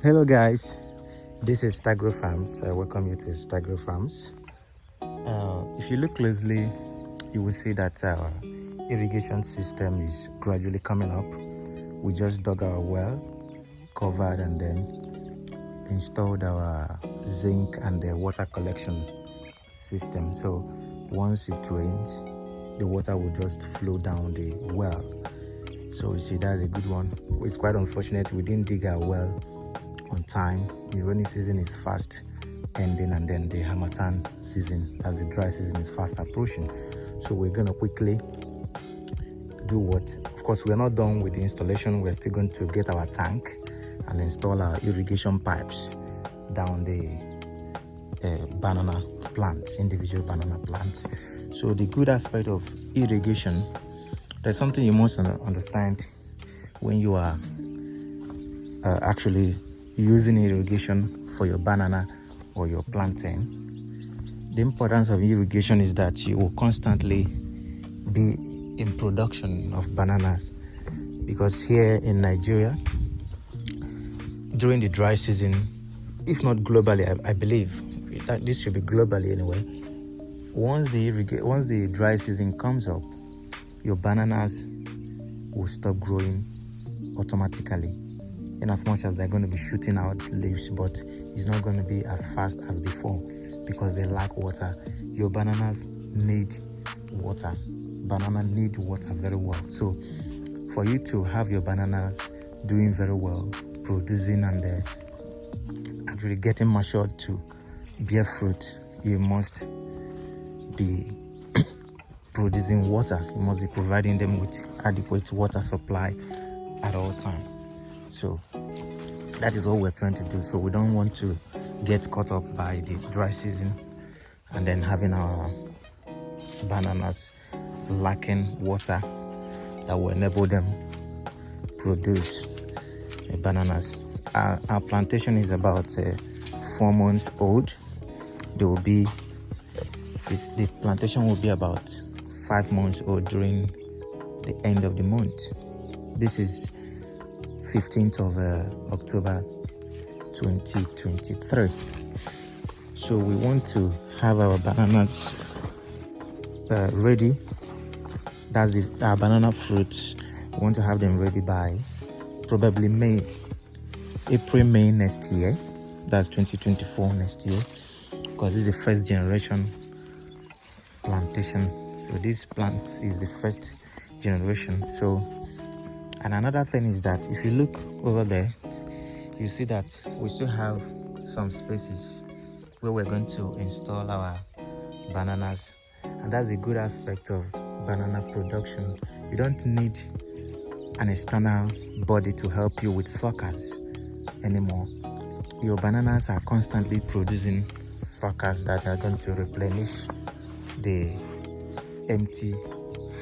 Hello guys, this is Stagro Farms. I welcome you to Stagro Farms. If you look closely, you will see that our irrigation system is gradually coming up. We just dug our well, covered, and then installed our zinc and the water collection system. So once it rains, the water will just flow down the well. So you see, that's a good one. It's quite unfortunate we didn't dig our well on time. The rainy season is fast ending, and then the Harmattan season, as the dry season, is fast approaching. So we're gonna quickly do what, of course, we're not done with the installation. We're still going to get our tank and install our irrigation pipes down the banana plants, individual banana plants. So the good aspect of irrigation, there's something you must understand when you are actually using irrigation for your banana or your plantain. The importance of irrigation is that you will constantly be in production of bananas, because here in Nigeria, during the dry season, if not globally, I believe that this should be globally anyway, once the dry season comes up, your bananas will stop growing automatically, in as much as they're going to be shooting out leaves, but it's not going to be as fast as before because they lack water. Your bananas need water. Bananas need water very well. So for you to have your bananas doing very well, producing and actually getting matured to bear fruit, you must be producing water. You must be providing them with adequate water supply at all times. So that is what we're trying to do. So we don't want to get caught up by the dry season and then having our bananas lacking water that will enable them produce bananas. Our plantation is about 4 months old. The plantation will be about 5 months old during the end of the month. This is 15th of October 2023. So we want to have our bananas ready. That's our banana fruits. We want to have them ready by probably April, May next year. That's 2024 next year, because this is the first generation plantation. So this plant is the first generation. So, and another thing is that if you look over there, you see that we still have some spaces where we're going to install our bananas, and that's the good aspect of banana production. You don't need an external body to help you with suckers anymore. Your bananas are constantly producing suckers that are going to replenish the empty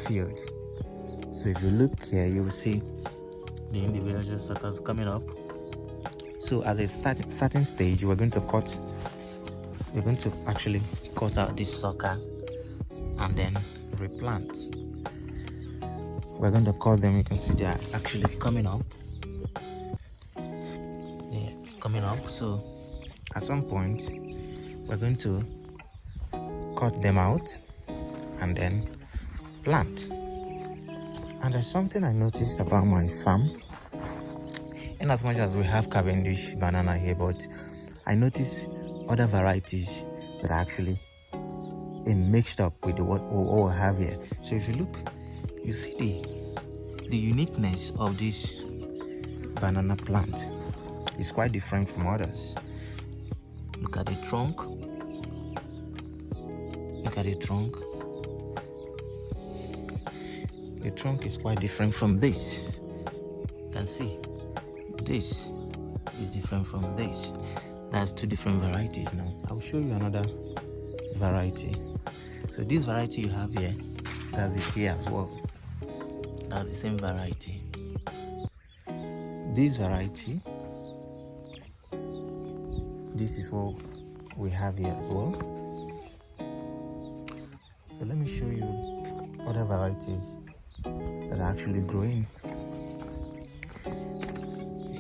field. So if you look here, you will see the individual suckers coming up. So at a certain stage, we're going to actually cut out this sucker and then replant. We're going to cut them. You can see they are actually coming up. They're coming up. So at some point, we're going to cut them out and then plant. And there's something I noticed about my farm. In as much as we have Cavendish banana here, but I noticed other varieties that are actually mixed up with what we have here. So if you look, you see the uniqueness of this banana plant is quite different from others. Look at the trunk. Look at the trunk. The trunk is quite different from this. You can see this is different from this. That's two different varieties. Now I'll show you another variety. So this variety you have here, that's it here as well. That's the same variety. This variety, this is what we have here as well. So let me show you other varieties that are actually growing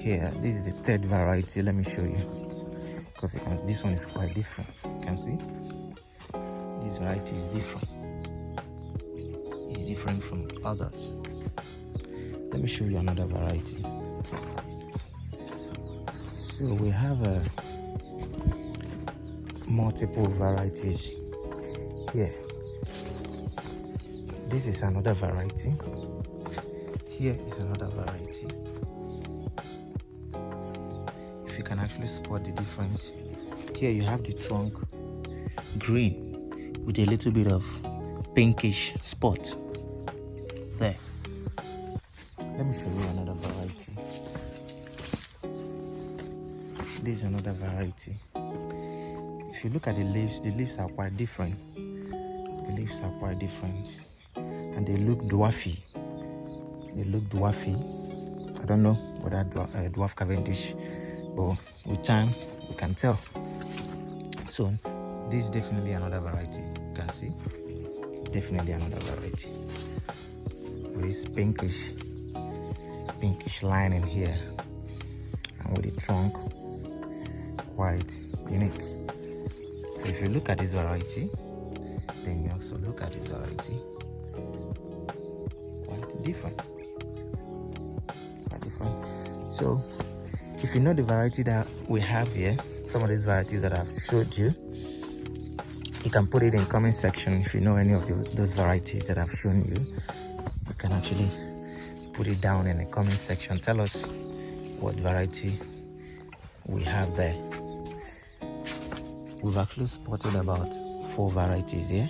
here. This is the third variety. Let me show you, because this one is quite different. You can see this variety is different. It's different from others. Let me show you another variety. So we have multiple varieties here. This is another variety. Here is another variety. If you can actually spot the difference, here you have the trunk green with a little bit of pinkish spot there. Let me show you another variety. This is another variety. If you look at the leaves are quite different. The leaves are quite different, and they look dwarfy. They look dwarfy. I don't know whether dwarf Cavendish, but with time we can tell. So this is definitely another variety. You can see, definitely another variety with this pinkish lining here, and with the trunk quite unique. So if you look at this variety, then you also look at this variety, quite different. So if you know the variety that we have here, some of these varieties that I've showed you, you can put it in comment section. If you know any of those varieties that I've shown you, you can actually put it down in the comment section. Tell us what variety we have there. We've actually spotted about 4 varieties here,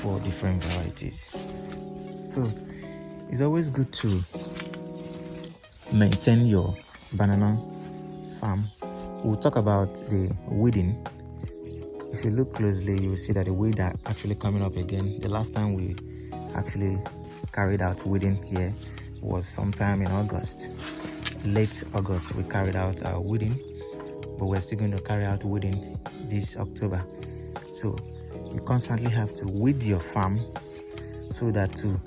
4 different varieties. So it's always good to maintain your banana farm. We'll talk about the weeding. If you look closely, you will see that the weeds are actually coming up again. The last time we actually carried out weeding here was sometime in August. Late August we carried out our weeding, but we're still going to carry out weeding this October. So you constantly have to weed your farm so that to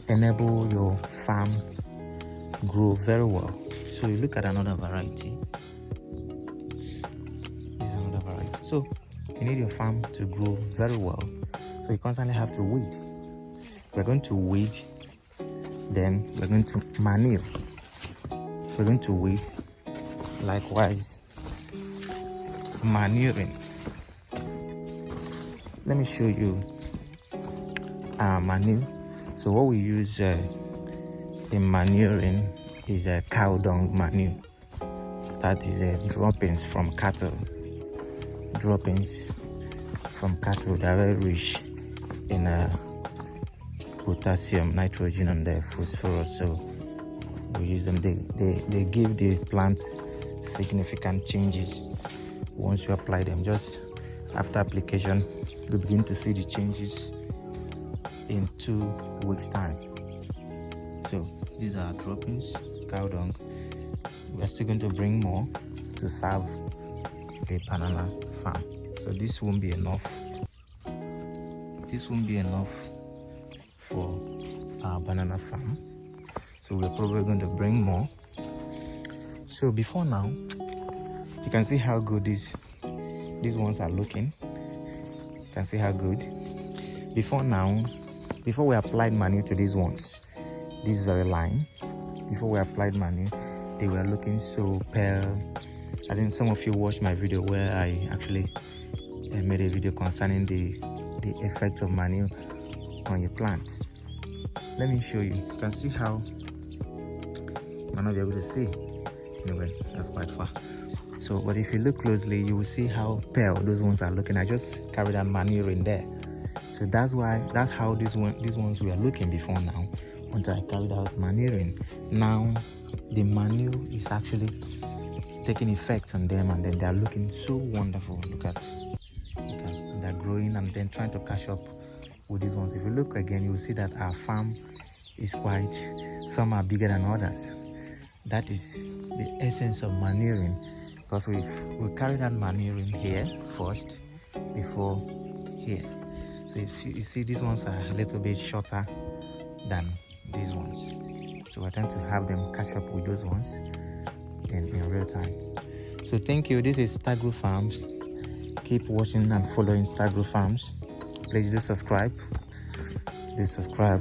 enable your farm grow very well. So you look at another variety. This is another variety. So you need your farm to grow very well, so you constantly have to weed. We're going to weed, then we're going to manure. We're going to weed, likewise manuring. Let me show you manure. So what we use in manuring is a cow dung manure. That is droppings from cattle. Droppings from cattle that are very rich in potassium, nitrogen, and phosphorus. So we use them. They give the plant significant changes once you apply them. Just after application, you begin to see the changes in 2 weeks' time. So these are droppings, cow dung. We're still going to bring more to serve the banana farm. So this won't be enough. This won't be enough for our banana farm. So we're probably going to bring more. So before now, you can see how good these ones are looking. You can see how good. Before we applied manure to these ones, this very line, before we applied manure, they were looking so pale. I think some of you watched my video where I actually made a video concerning the effect of manure on your plant. Let me show you. You can see how, you might not be able to see. Anyway, that's quite far. So, but if you look closely, you will see how pale those ones are looking. I just carried out manure in there. So that's how these ones were looking before now, until I carried out manuring. Now the manure is actually taking effect on them, and then they're looking so wonderful. Look at they're growing and then trying to catch up with these ones. If you look again, you will see that our farm is some are bigger than others. That is the essence of manuring, because we carried out manuring here first before here. So if you see, these ones are a little bit shorter than these ones. to attempt to have them catch up with those ones in real time. So thank you. This is Stagro Farms. Keep watching and following Stagro Farms. Please do subscribe.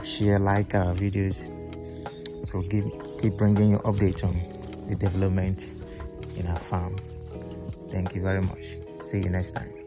Share, like our videos. So keep bringing you updates on the development in our farm. Thank you very much. See you next time.